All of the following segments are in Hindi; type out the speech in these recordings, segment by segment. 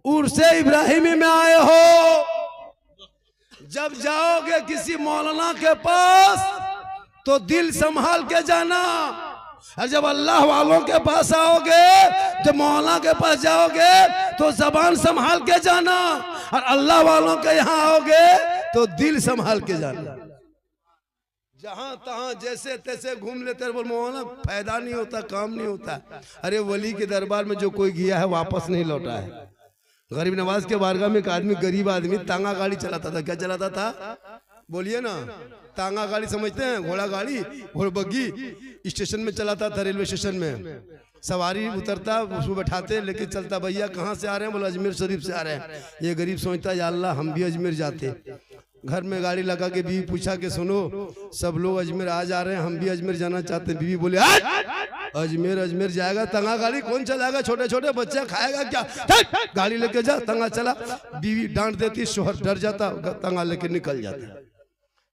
उर्से इब्राहिमी में आए हो, जब जाओगे किसी मौलाना के पास तो दिल संभाल के जाना, और जब अल्लाह वालों के पास आओगे, जब मौलाना के पास जाओगे तो जबान संभाल के जाना, और अल्लाह वालों के यहाँ आओगे तो दिल संभाल के जाना। जहां तहां जैसे तैसे घूम लेते बोल मौलाना, फायदा नहीं होता, काम नहीं होता। अरे वली के दरबार में जो कोई गया है वापस नहीं लौटा है। गरीब नवाज के बारगाह में एक आदमी, गरीब आदमी तांगा गाड़ी चलाता था। क्या चलाता था बोलिए ना? तांगा गाड़ी समझते हैं? घोड़ा गाड़ी, घोड़ बग्गी स्टेशन में चलाता था, रेलवे स्टेशन में सवारी उतरता, उसमें बैठाते, लेके चलता। भैया कहाँ से आ रहे हैं? बोला अजमेर शरीफ से आ रहे हैं। ये गरीब सोचता या अल्लाह हम भी अजमेर जाते। घर में गाड़ी लगा के बीवी पूछा कि सुनो सब लोग अजमेर आ जा रहे हैं, हम भी अजमेर जाना चाहते हैं। बीवी बोले अजमेर अजमेर जाएगा? तंगा गाड़ी कौन चलाएगा? छोटे छोटे बच्चे खाएगा क्या? गाड़ी लेके जा, तंगा चला। बीवी डांट देती, शोहर डर जाता, तंगा लेके निकल जाता।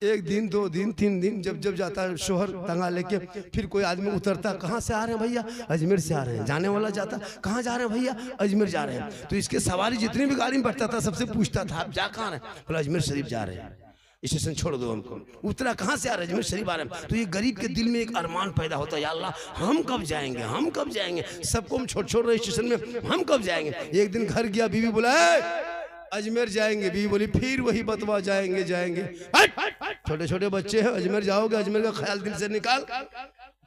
एक दिन, 2 दिन, 3 दिन, जब जब जाता है शोहर तंगा लेके, फिर कोई आदमी उतरता, कहाँ से आ रहे हैं भैया? अजमेर से आ रहे हैं। जाने वाला जाता, कहाँ जा रहे हैं भैया? अजमेर जा रहे हैं। तो इसके सवारी जितनी भी गाड़ी में बैठता था सबसे पूछता था आप जा कहाँ रहे? बोला अजमेर शरीफ जा रहे हैं, स्टेशन छोड़ दो हमको। उतरा, कहाँ से आ रहे? अजमेर शरीफ आ रहे हैं। तो ये गरीब के दिल में एक अरमान पैदा होता है, या अल्लाह हम कब जाएंगे, हम कब जाएंगे? सबको हम छोड़ रहे स्टेशन में, हम कब जाएंगे? एक दिन घर गया, बीवी बोला अजमेर जाएंगे। बीवी बोली फिर वही बतवा, जाएंगे जाएंगे। छोटे छोटे बच्चे हैं, अजमेर जाओगे? अजमेर का ख्याल दिल से निकाल।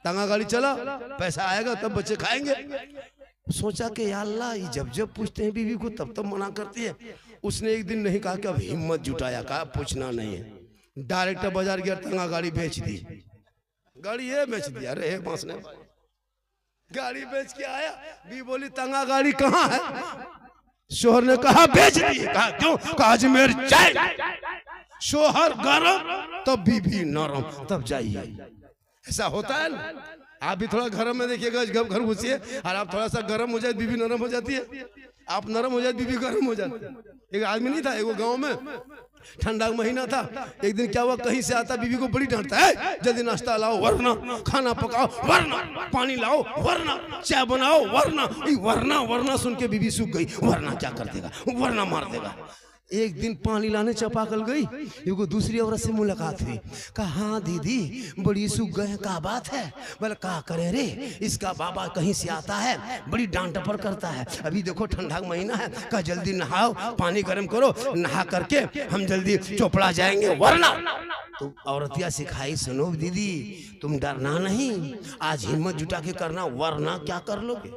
तांगा गाड़ी चला, पैसा आएगा तब बच्चे खाएंगे। सोचा कि या अल्लाह जब जब पूछते हैं बीवी को तब तब मना करती है। उसने एक दिन नहीं कहा कि अब हिम्मत जुटाया, कहा पूछना नहीं है। डायरेक्ट बाजार गया, तांगा गाड़ी बेच दी। गाड़ी ये बेच दिया, अरे बांस ने गाड़ी बेच के आया। बीवी बोली तांगा गाड़ी कहाँ है? शोहर ने कहा बेच दिए। कहा क्यों? कहा अजमेर जाए। शोहर गरम तब बीबी नरम, तब जाइए। ऐसा होता है ना? आप भी थोड़ा घर में देखिएगा, जब घर घुसिए और आप थोड़ा सा गर्म हो जाए बीबी नरम हो जाती है, आप नरम हो जाए बीबी गर्म हो जाती है। एक आदमी नहीं था, एक गांव में, ठंडा का महीना था। एक दिन क्या हुआ, कहीं से आता, बीबी को बड़ी डांटता है, जल्दी नाश्ता लाओ वरना, खाना पकाओ वरना, पानी लाओ वरना, चाय बनाओ वरना। वरना वरना सुन के बीबी सूख गई। वरना क्या कर देगा? वरना मार देगा। एक दिन पानी लाने चापाकल गई, एगो दूसरी औरत से मुलाकात हुई। कहा हाँ दीदी बड़ी सूख गए हैं, क्या बात है? बोले क्या करे रे, इसका बाबा कहीं से आता है, बड़ी डांट टपर करता है। अभी देखो ठंडा का महीना है, कहा जल्दी नहाओ, पानी गर्म करो, नहा करके हम जल्दी चोपड़ा जाएंगे वरना। तो औरतिया सिखाई, सुनो दीदी तुम डरना नहीं, आज हिम्मत जुटा के करना, वरना क्या कर लोगे?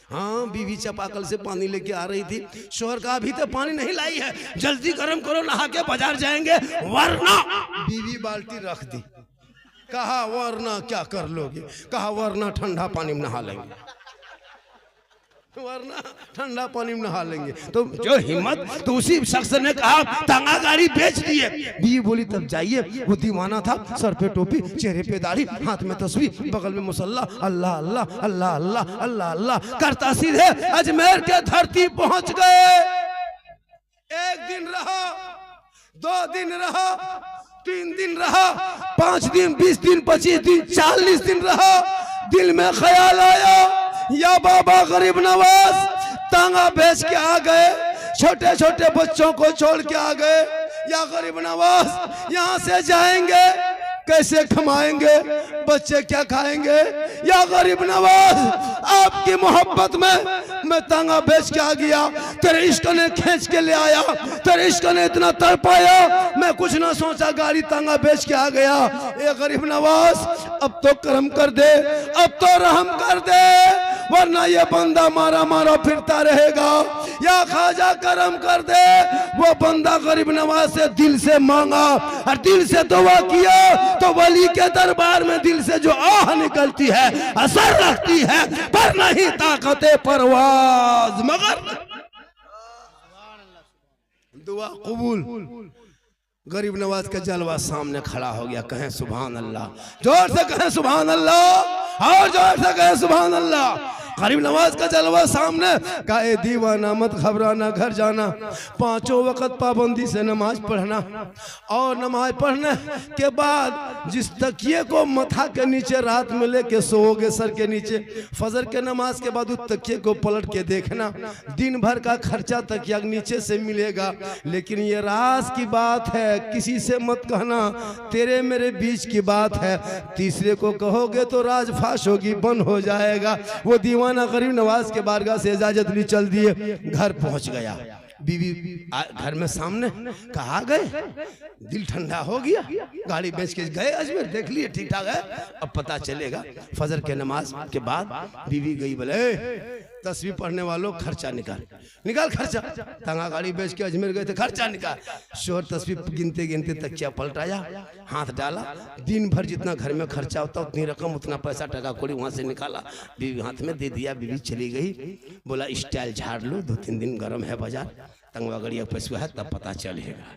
हाँ, बीवी चापाकल से पानी लेके आ रही थी। शोहर का अभी तो पानी नहीं लाई है, जल्दी गर्म करो, नहा के बाजार जाएंगे वरना। बीवी बाल्टी रख दी। कहा वरना क्या कर लोगे? कहा वरना ठंडा पानी में नहा लेंगे, वरना ठंडा पानी में नहा लेंगे। तो जो हिम्मत, तो उसी शख्स ने कहा तांगा गाड़ी बेच दिए। बीवी बोली तब जाइए। वो दीवाना था, सर पे टोपी, चेहरे पे दाढ़ी, हाथ में तस्बीह, बगल में मुसल्ला, अल्लाह अल्लाह अल्लाह अल्लाह अल्लाह अल्लाह करता सीधे अजमेर के धरती पहुंच गए। एक दिन रहा, 2 दिन रहा, 3 दिन रहा, 5 दिन, 20 दिन, 25 दिन, 40 दिन रहा। दिल में ख्याल आया या बाबा गरीब नवाज तांगा बेच के आ गए, छोटे छोटे बच्चों को छोड़ के आ गए। या गरीब नवाज यहाँ से जाएंगे कैसे कमाएंगे, बच्चे क्या खाएंगे? या गरीब नवाज आपकी मोहब्बत में मैं तांगा बेच के आ गया, तेरे इश्क ने खींच के ले आया, तेरे इश्क ने इतना तड़पाया, मैं कुछ ना सोचा गाड़ी तांगा बेच के आ गया। ये गरीब नवाज अब तो करम कर दे, अब तो रहम कर दे, वरना ये बंदा मारा मारा फिरता रहेगा। या ख्वाजा करम कर दे। वो बंदा गरीब नवाज से दिल से मांगा और दिल से दुआ किया तो वली के दरबार में दिल से जो आह निकलती है असर रखती है, पर नहीं ताकते परवाज मगर दुआ कबूल। गरीब नवाज का जलवा सामने खड़ा हो गया। कहें सुभान अल्लाह, जोर से कहें सुभान अल्लाह, और जोर से कहें सुभान अल्लाह। गरीब नवाज का जलवा सामने का ए दीवाना मत घबराना, घर जाना, 5 वक्त पाबंदी से नमाज पढ़ना, और नमाज पढ़ने के बाद जिस तकिए को मथा के नीचे रात में लेके सोओगे सर के नीचे, फजर के नमाज के बाद उस तकिए को पलट के देखना, दिन भर का खर्चा तकिया नीचे से मिलेगा। लेकिन ये राज की बात है, किसी से मत कहना, तेरे मेरे बीच की बात है, तीसरे को कहोगे तो राज फाश होगी, बंद हो जाएगा। वो दीवाना गरीब नवाज के बारगाह से इजाजत ली, चल दिए, घर पहुंच गया। बीवी घर में सामने, कहा गए, दिल ठंडा हो गया, गाड़ी बेच के गए अजमेर, देख लिए ठीक ठाक है, अब पता चलेगा। फजर के नमाज के बाद बीवी गई, बोले तस्वीर पढ़ने वालों खर्चा निकाल खर्चा, तंगा गाड़ी बेच के अजमेर गए थे, खर्चा निकाल। शोहर तस्वीर गिनते गिनते तकिया पलटाया, हाथ डाला, दिन भर जितना घर में खर्चा होता उतनी रकम, उतना पैसा टका कोड़ी वहां से निकाला, बीवी हाथ में दे दिया, बीवी चली गई। बोला स्टाइल झाड़ लो, 2-3 दिन गर्म है बाजार, तंगवा गड़िया पैसा है तब पता चलेगा।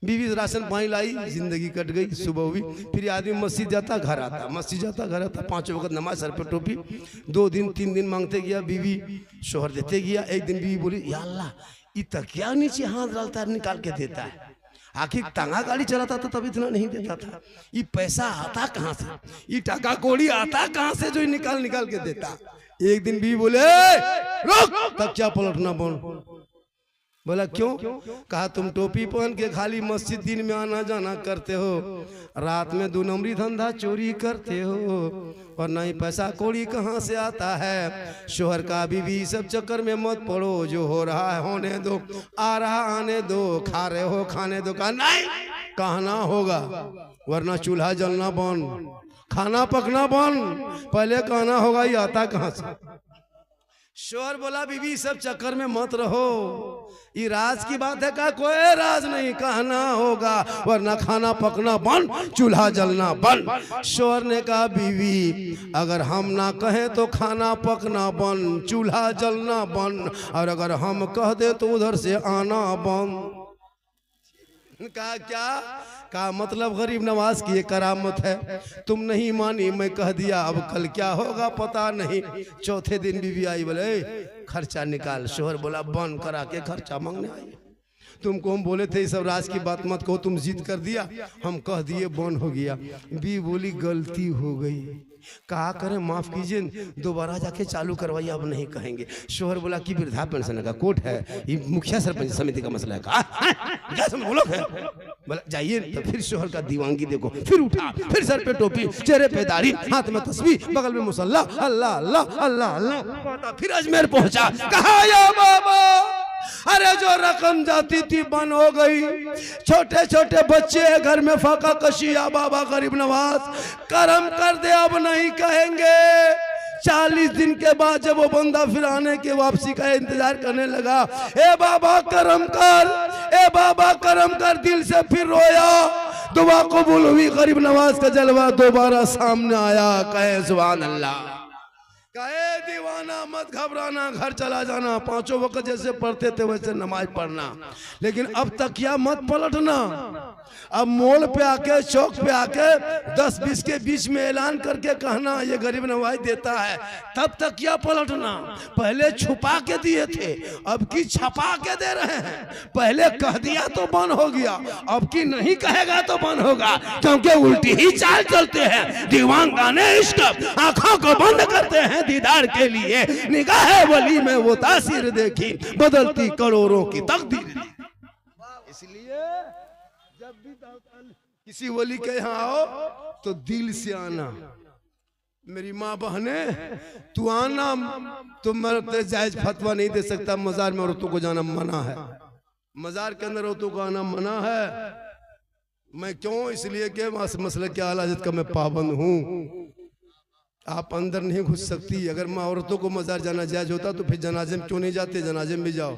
बीवी राशन पानी लाई, जिंदगी कट गई। सुबह हुई, फिर आदमी मस्जिद जाता घर आता, मस्जिद जाता घर आता, 5 वक्त नमाज, सर पे टोपी, 2 दिन 3 दिन मांगते गया, बीवी शोहर देते गया। एक दिन बीवी बोली, या अल्लाह, ये तकिया नीचे हाथ डालता है, निकाल के देता है, आखिर तंगा गाड़ी चलाता था तब इतना नहीं देता था, ये पैसा आता कहाँ से, ये टका कोड़ी आता कहाँ से जो निकाल के देता। एक दिन बीवी बोले, रुक, तकिया पलटना बंद। बोला क्यों? कहा तुम टोपी पहन के खाली मस्जिद दिन में आना जाना करते हो, रात में 2 नंबरी धंधा चोरी करते हो, और नहीं पैसा कौड़ी कहाँ से आता है। शोहर का बीवी सब चक्कर में मत पड़ो, जो हो रहा है होने दो, आ रहा आने दो, खा रहे हो खाने दो। कहा नहीं, कहना होगा वरना चूल्हा जलना बंद, खाना पकना बंद, पहले कहना होगा ये आता कहाँ से। शोहर बोला बीवी सब चक्कर में मत रहो, ये राज की बात है, का कोई राज नहीं, कहना होगा वरना खाना पकना बंद, चूल्हा जलना बंद। शोहर ने कहा बीवी अगर हम ना कहें तो खाना पकना बंद, चूल्हा जलना बंद, और अगर हम कह दे तो उधर से आना बंद। कहा क्या? कहा मतलब गरीब नवाज की ये करामत है, तुम नहीं मानी, मैं कह दिया, अब कल क्या होगा पता नहीं। चौथे दिन बीवी आई, बोले खर्चा निकाल। शोहर बोला बंद करा के खर्चा मांगने आई, तुमको हम बोले थे सब राज की बात मत कहो, तुम जिद कर दिया, हम कह दिए, बंद हो गया। बीवी बोली गलती हो गई, कहा करें माफ कीजिए, दोबारा जाके चालू करवाइए, अब नहीं कहेंगे। शोहर बोला कि वृद्धा पेंशन का कोर्ट है, ये मुखिया सरपंच समिति का मसला है। कहा बोला जाइए। तो फिर शोहर का दीवानगी देखो, फिर उठा, फिर सर पे टोपी, चेहरे पे दाढ़ी, हाथ में तस्बीह, बगल में मुसल्ला, अल्लाह अल्लाह अल्लाह अल्लाह। फिर अजमेर पहुंचा, कहा या बाबा, अरे जो रकम जाती थी बंद हो गई, छोटे छोटे बच्चे घर में फाका कशिया, बाबा गरीब नवाज करम कर दे, अब नहीं कहेंगे। 40 दिन के बाद जब वो बंदा फिर आने के वापसी का इंतजार करने लगा, ए बाबा करम कर, ए बाबा करम कर, दिल से फिर रोया, दुआ कबूल हुई, गरीब नवाज का जलवा दोबारा सामने आया। कहे सुभान अल्लाह। कहे दीवाना मत घबराना, घर चला जाना, 5 वक्त जैसे पढ़ते थे वैसे नमाज पढ़ना, लेकिन अब तक क्या मत पलटना। अब मोड़ पे आके, चौक पे आके 10-20 के बीच में ऐलान करके कहना ये गरीब नवाज देता है, तब तक क्या पलटना। पहले छुपा के दिए थे, अब की छपा के दे रहे हैं। पहले कह दिया तो बंद हो गया, अब की नहीं कहेगा तो बंद होगा, क्योंकि उल्टी ही चाल चलते हैं। दीवान गाने इश्क आंखों को बंद करते हैं दीदार के लिए, निगाह वली में वो तासीर देखी, बदलती करोड़ों की तकदीर। इसलिए जब भी किसी वली के यहाँ आओ तो दिल से आना। मेरी माँ बहने, तू आना, तो मैं जायज फतवा नहीं दे सकता, मजार में औरतों को जाना मना है, मजार के अंदर औरतों को आना मना है। मैं क्यों? इसलिए कि मसले के आला हज़रत का मैं पाबंद हूँ, आप अंदर नहीं घुस सकती। अगर मैं औरतों को मजार जाना जायज होता तो फिर जनाजे में क्यों नहीं जाते? जनाजे में भी जाओ,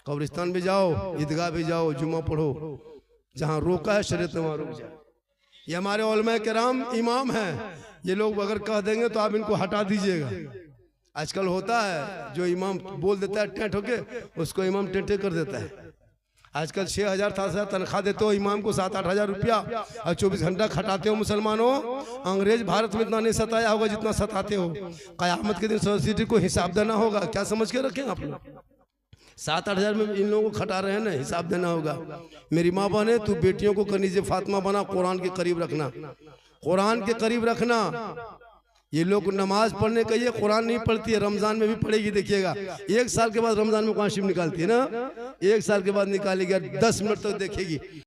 कब्रिस्तान भी जाओ, ईदगाह भी जाओ, जुम्मा पढ़ो, जहाँ रोका है शरीयत में वहाँ रुक जाओ। ये हमारे उलमा किराम इमाम हैं, ये लोग अगर कह देंगे तो आप इनको हटा दीजिएगा। आजकल होता है जो इमाम बोल देता है टेंट होके, उसको इमाम टेंटे कर देता है। आजकल 6,000 7,000 तनख्वाह देते हो इमाम को, 7-8 हज़ार रुपया, और 24 घंटा खटाते हो मुसलमानों। अंग्रेज भारत में इतना नहीं सताया होगा जितना सताते हो। क़यामत के दिन सोसाइटी को हिसाब देना होगा। क्या समझ के रखें आप लोग? 7-8 हज़ार में इन लोगों को खटा रहे हैं ना, हिसाब देना होगा। मेरी माँ बने, तू बेटियों को कनीज़े फातिमा बना, कुरान के करीब रखना, कुरान के करीब रखना। ये लोग नमाज पढ़ने का, ये कुरान नहीं पढ़ती है, रमजान में भी पढ़ेगी। देखिएगा 1 साल के बाद रमजान में कुरान शरीफ निकालती है ना, 1 साल के बाद निकालेगी, 10 मिनट तक देखेगी।